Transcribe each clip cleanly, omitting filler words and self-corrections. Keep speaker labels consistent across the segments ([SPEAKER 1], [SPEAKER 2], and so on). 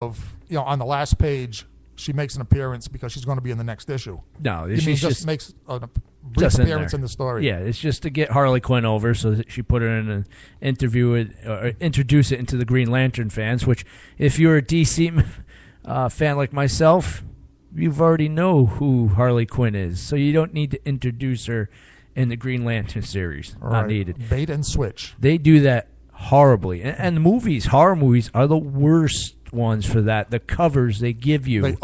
[SPEAKER 1] of, on the last page, she makes an appearance because she's going to be in the next issue.
[SPEAKER 2] No,
[SPEAKER 1] she just makes a brief appearance in the story.
[SPEAKER 2] Yeah, it's just to get Harley Quinn over so that she put her in an interview or introduce it into the Green Lantern fans, which if you're a DC fan like myself, you've already know who Harley Quinn is, so you don't need to introduce her in the Green Lantern series.
[SPEAKER 1] Right.
[SPEAKER 2] Not needed.
[SPEAKER 1] Bait and switch.
[SPEAKER 2] They do that horribly. And the movies, horror movies, are the worst ones for that. The covers they give you.
[SPEAKER 1] They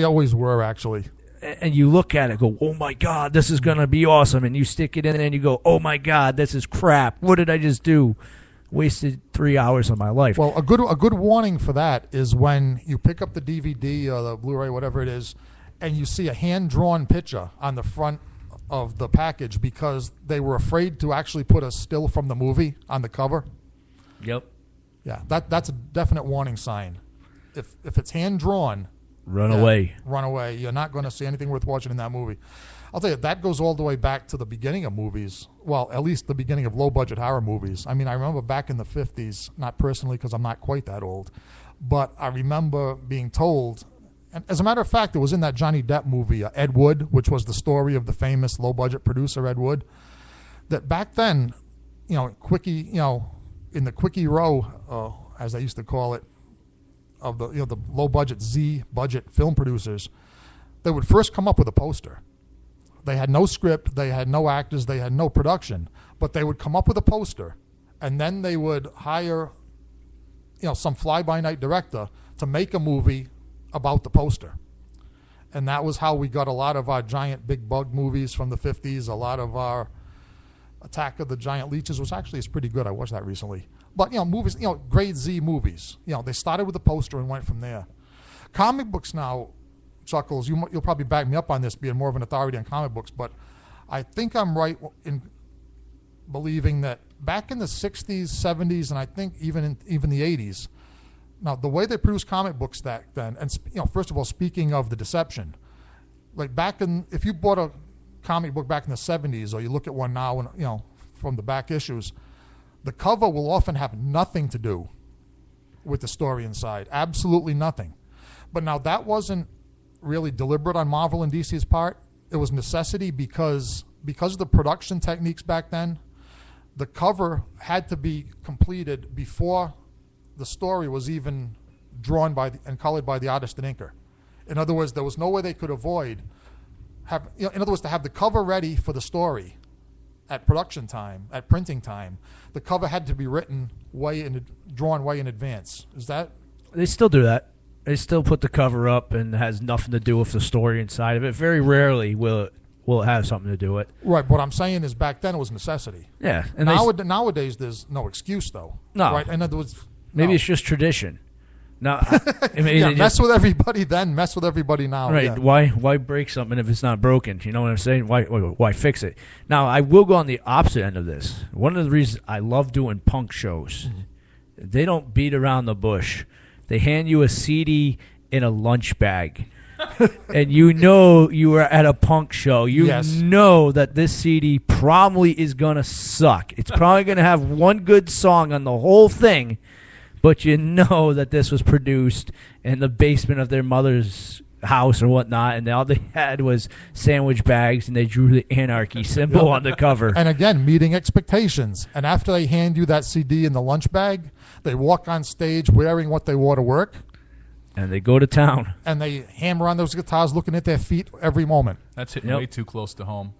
[SPEAKER 1] always were, actually.
[SPEAKER 2] And you look at it and go, oh, my God, this is going to be awesome. And you stick it in and you go, oh, my God, this is crap. What did I just do? Wasted 3 hours of my life.
[SPEAKER 1] Well, a good warning for that is when you pick up the DVD or the Blu-ray, whatever it is, and you see a hand-drawn picture on the front of the package because they were afraid to actually put a still from the movie on the cover.
[SPEAKER 2] Yep.
[SPEAKER 1] Yeah, that's a definite warning sign. If it's hand-drawn,
[SPEAKER 2] run away.
[SPEAKER 1] Run away. You're not going to see anything worth watching in that movie. I'll tell you, that goes all the way back to the beginning of movies. Well, at least the beginning of low-budget horror movies. I mean, I remember back in the 50s, not personally because I'm not quite that old, but I remember being told, and as a matter of fact, it was in that Johnny Depp movie, Ed Wood, which was the story of the famous low-budget producer Ed Wood, that back then, quickie, in the quickie row, as they used to call it, of the low-budget Z-budget film producers, they would first come up with a poster. They had no script, they had no actors, they had no production, but they would come up with a poster, and then they would hire, some fly-by-night director to make a movie about the poster. And that was how we got a lot of our giant big bug movies from the 50s. A lot of our Attack of the Giant Leeches, which actually is pretty good. I watched that recently. But, movies, grade Z movies. They started with a poster and went from there. Comic books now, Chuckles, you'll probably back me up on this, being more of an authority on comic books, but I think I'm right in believing that back in the 60s, 70s, and I think even the 80s, now the way they produced comic books back then, and first of all, speaking of the deception, like if you bought a comic book back in the 70s, or you look at one now, and from the back issues, the cover will often have nothing to do with the story inside, absolutely nothing. But now that wasn't really deliberate on Marvel and DC's part. It was necessity because of the production techniques back then. The cover had to be completed before the story was even drawn and colored by the artist and inker. In other words, there was no way they could avoid to have the cover ready for the story at production time, at printing time. The cover had to be drawn way in advance. Is that?
[SPEAKER 2] They still do that. They still put the cover up and it has nothing to do with the story inside of it. Very rarely will it have something to do with it.
[SPEAKER 1] Right. What I'm saying is back then it was necessity.
[SPEAKER 2] Yeah.
[SPEAKER 1] And nowadays there's no excuse, though.
[SPEAKER 2] No.
[SPEAKER 1] Right. In other words,
[SPEAKER 2] maybe it's just tradition. Now,
[SPEAKER 1] mess with everybody then, mess with everybody now.
[SPEAKER 2] Right.
[SPEAKER 1] Yeah.
[SPEAKER 2] Why break something if it's not broken? You know what I'm saying? Why fix it? Now, I will go on the opposite end of this. One of the reasons I love doing punk shows, they don't beat around the bush. They hand you a CD in a lunch bag. And you are at a punk show. You know that this CD probably is going to suck. It's probably going to have one good song on the whole thing, but you know that this was produced in the basement of their mother's house or whatnot, and all they had was sandwich bags, and they drew the anarchy symbol on the cover.
[SPEAKER 1] And again, meeting expectations. And after they hand you that CD in the lunch bag, they walk on stage wearing what they wore to work.
[SPEAKER 2] And they go to town.
[SPEAKER 1] And they hammer on those guitars looking at their feet every moment.
[SPEAKER 3] That's hitting way too close to home.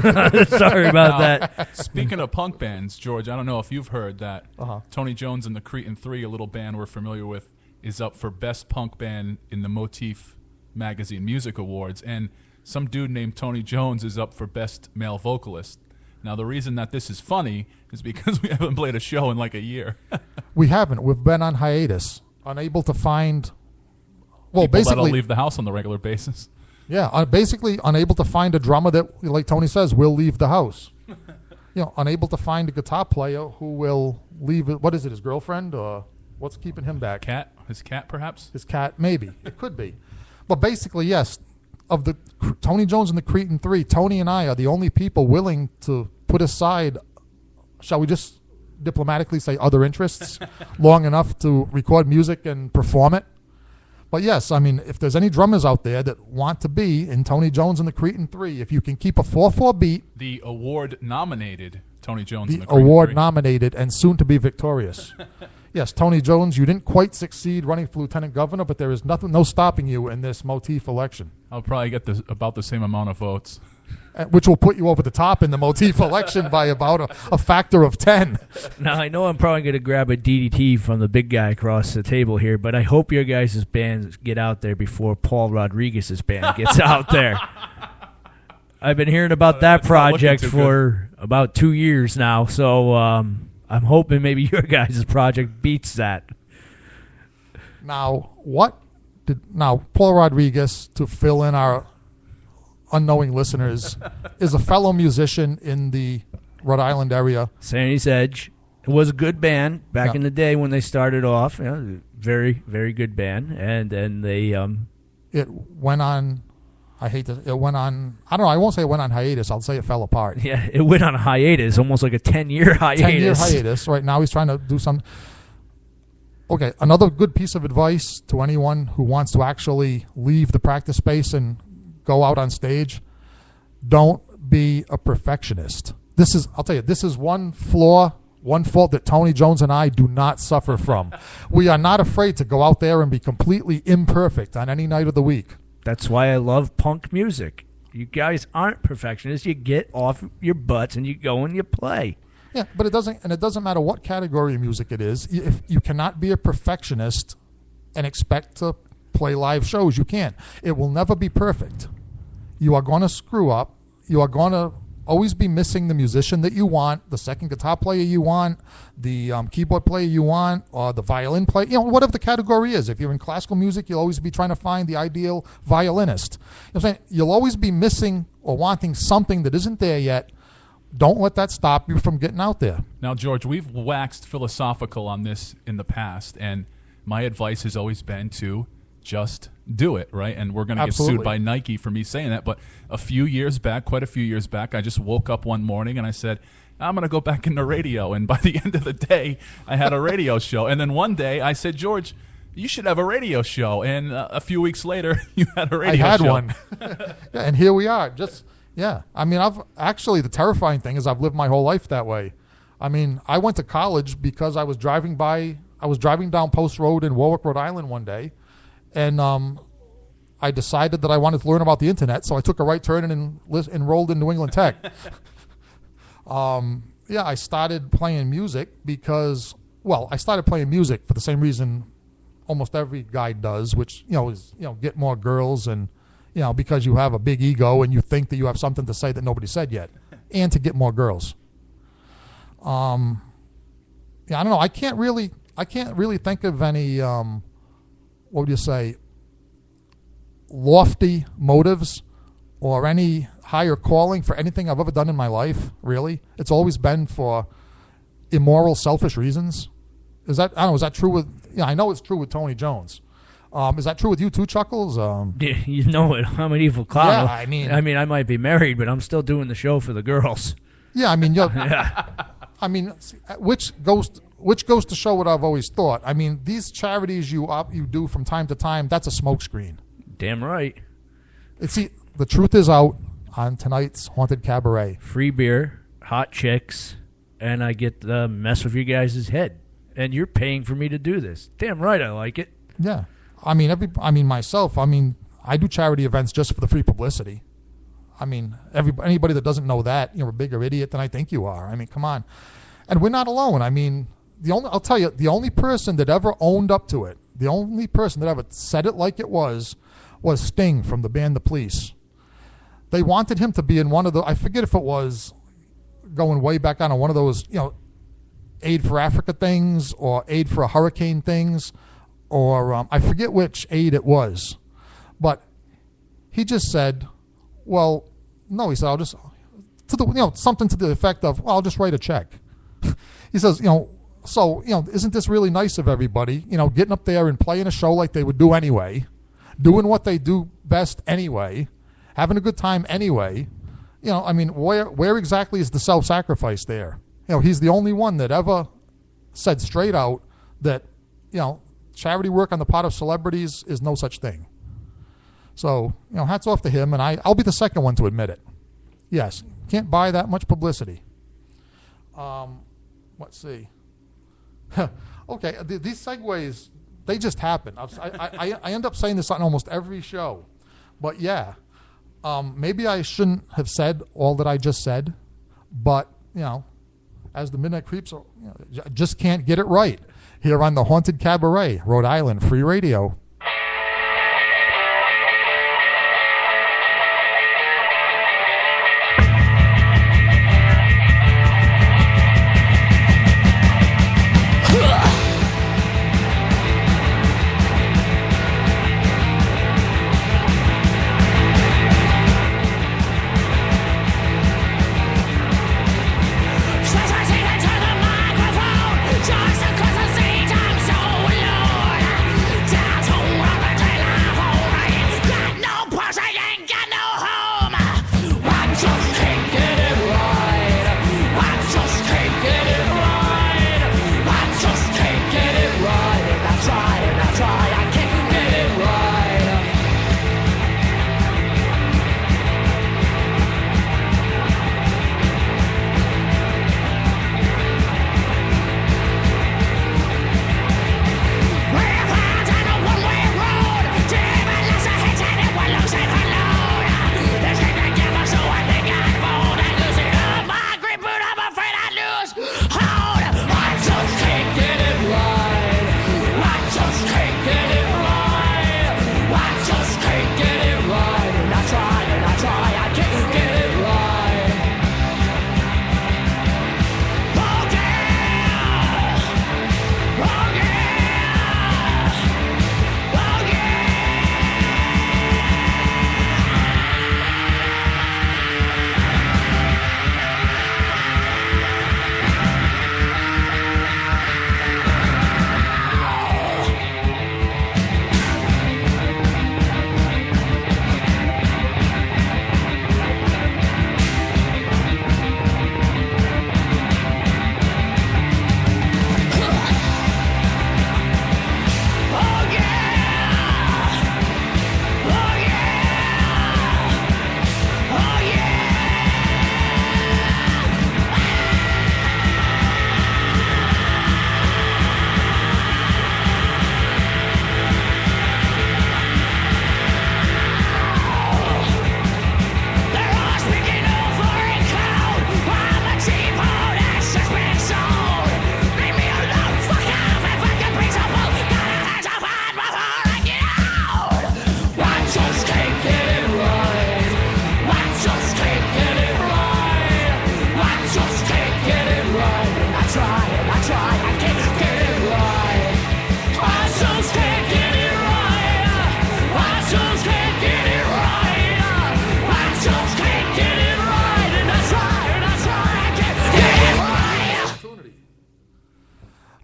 [SPEAKER 2] Sorry about that.
[SPEAKER 3] Speaking of punk bands, George, I don't know if you've heard that Tony Jones and the Cretin 3, a little band we're familiar with, is up for Best Punk Band in the Motif Magazine Music Awards. And some dude named Tony Jones is up for Best Male Vocalist. Now, the reason that this is funny is because we haven't played a show in like a year.
[SPEAKER 1] We haven't. We've been on hiatus, unable to find...
[SPEAKER 3] Well, people basically, that'll leave the house on the regular basis.
[SPEAKER 1] Yeah, basically unable to find a drummer that, like Tony says, will leave the house. Unable to find a guitar player who will leave. What is it, his girlfriend? Or what's keeping him back?
[SPEAKER 3] His cat, perhaps?
[SPEAKER 1] His cat, maybe. It could be. But basically, yes, of the Tony Jones and the Cretin 3, Tony and I are the only people willing to put aside, shall we just diplomatically say, other interests long enough to record music and perform it But yes, I mean, if there's any drummers out there that want to be in Tony Jones and the Cretin 3, if you can keep a 4/4 beat,
[SPEAKER 3] the award-nominated Tony Jones and the
[SPEAKER 1] the
[SPEAKER 3] Cretin 3.
[SPEAKER 1] award-nominated and soon to be victorious. Yes, Tony Jones, you didn't quite succeed running for lieutenant governor, but there is no stopping you in this motif election,
[SPEAKER 3] I'll probably get about the same amount of votes.
[SPEAKER 1] which will put you over the top in the motif election by about a factor of 10.
[SPEAKER 2] Now, I know I'm probably going to grab a DDT from the big guy across the table here, but I hope your guys' bands get out there before Paul Rodriguez's band gets out there. I've been hearing about that project for about 2 years now, so I'm hoping maybe your guys' project beats that.
[SPEAKER 1] Now, Paul Rodriguez, to fill in our unknowing listeners, is a fellow musician in the Rhode Island area.
[SPEAKER 2] Sandy's Edge. It was a good band back in the day when they started off. Very, very good band. And then they...
[SPEAKER 1] it went on... it went on... I don't know. I won't say it went on hiatus. I'll say it fell apart.
[SPEAKER 2] Yeah, it went on a hiatus, almost like a 10-year hiatus.
[SPEAKER 1] 10-year hiatus. Right now he's trying to do some... Okay, another good piece of advice to anyone who wants to actually leave the practice space and go out on stage: don't be a perfectionist. I'll tell you, this is one fault that Tony Jones and I do not suffer from. We are not afraid to go out there and be completely imperfect on any night of the week.
[SPEAKER 2] That's why I love punk music. You guys aren't perfectionists. You get off your butts and you go and you play.
[SPEAKER 1] Yeah, but it doesn't matter what category of music it is. If you cannot be a perfectionist and expect to play live shows, you can't. It will never be perfect. You are going to screw up. You are going to always be missing the musician that you want, the second guitar player you want, the keyboard player you want, or the violin player, whatever the category is. If you're in classical music, you'll always be trying to find the ideal violinist. I'm saying? You'll always be missing or wanting something that isn't there yet. Don't let that stop you from getting out there.
[SPEAKER 3] Now, George, we've waxed philosophical on this in the past, and my advice has always been to just do it, right? And we're going to get sued by Nike for me saying that. But quite a few years back, I just woke up one morning and I said, I'm going to go back into radio. And by the end of the day, I had a radio show. And then one day I said, George, you should have a radio show. And a few weeks later, you had a radio show.
[SPEAKER 1] I had one. Yeah, and here we are. Yeah. I mean, the terrifying thing is I've lived my whole life that way. I mean, I went to college because I was driving down Post Road in Warwick, Rhode Island one day, and I decided that I wanted to learn about the internet, so I took a right turn and enrolled in New England Tech. I started playing music I started playing music for the same reason almost every guy does, which, is, get more girls and, because you have a big ego and you think that you have something to say that nobody said yet, and to get more girls. I don't know. I can't really think of any, what would you say, lofty motives or any higher calling for anything I've ever done in my life, really. It's always been for immoral, selfish reasons. Is that true with, I know it's true with Tony Jones. Is that true with you too, Chuckles?
[SPEAKER 2] You know it. I'm an evil clown.
[SPEAKER 1] Yeah,
[SPEAKER 2] I mean, I might be married, but I'm still doing the show for the girls.
[SPEAKER 1] Yeah, I mean, I mean, which goes to show what I've always thought. I mean, these charities you do from time to time, that's a smokescreen.
[SPEAKER 2] Damn right.
[SPEAKER 1] See, the truth is out on tonight's Haunted Cabaret.
[SPEAKER 2] Free beer, hot chicks, and I get to mess with you guys' head. And you're paying for me to do this. Damn right, I like it.
[SPEAKER 1] Yeah. I mean, I do charity events just for the free publicity. I mean, anybody that doesn't know that, you're a bigger idiot than I think you are. I mean, come on. And we're not alone. I mean, I'll tell you, the only person that ever owned up to it, the only person that ever said it like it was Sting from the band The Police. They wanted him to be in one of the, I forget if it was going way back on one of those, Aid for Africa things or Aid for a Hurricane things, or I forget which aid it was. But he just said, well, no, he said, I'll just, something to the effect of, well, I'll just write a check. He says, isn't this really nice of everybody, getting up there and playing a show like they would do anyway, doing what they do best anyway, having a good time anyway. I mean, where exactly is the self-sacrifice there? He's the only one that ever said straight out that, charity work on the part of celebrities is no such thing. So, hats off to him, and I'll be the second one to admit it. Yes, can't buy that much publicity. Let's see. Okay, these segues, they just happen. I end up saying this on almost every show. But yeah, maybe I shouldn't have said all that I just said, but, as the Midnight Creeps, just can't get it right here on the Haunted Cabaret, Rhode Island Free Radio.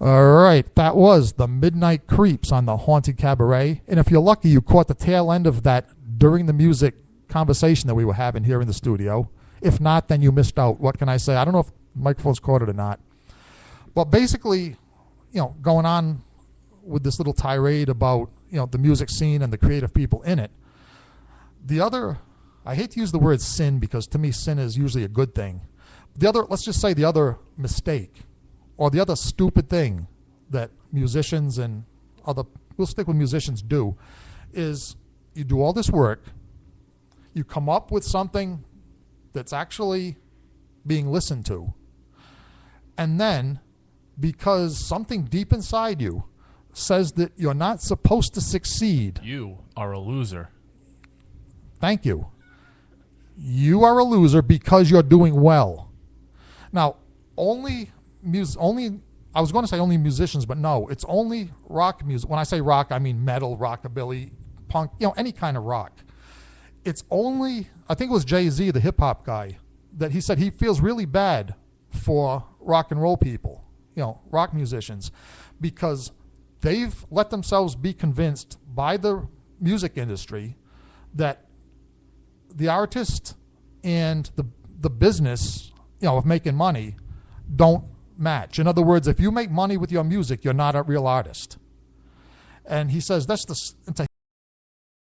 [SPEAKER 1] All right, that was the Midnight Creeps on the Haunted Cabaret. And if you're lucky, you caught the tail end of that during the music conversation that we were having here in the studio. If not, then you missed out. What can I say? I don't know if microphones caught it or not. But basically, going on with this little tirade about, the music scene and the creative people in it. The other, I hate to use the word sin because to me sin is usually a good thing. Let's just say the other mistake or the other stupid thing that musicians and we'll stick with musicians do, is you do all this work, you come up with something that's actually being listened to, and then because something deep inside you says that you're not supposed to succeed.
[SPEAKER 3] You are a loser.
[SPEAKER 1] Thank you. You are a loser because you're doing well. Now, only I was going to say only musicians, but no, it's only rock music. When I say rock, I mean metal, rockabilly, punk, any kind of rock. It's only, I think it was Jay-Z, the hip-hop guy, that he said he feels really bad for rock and roll people, rock musicians, because they've let themselves be convinced by the music industry that the artist and the business, of making money don't match. In other words, if you make money with your music, you're not a real artist. And he says, that's the, to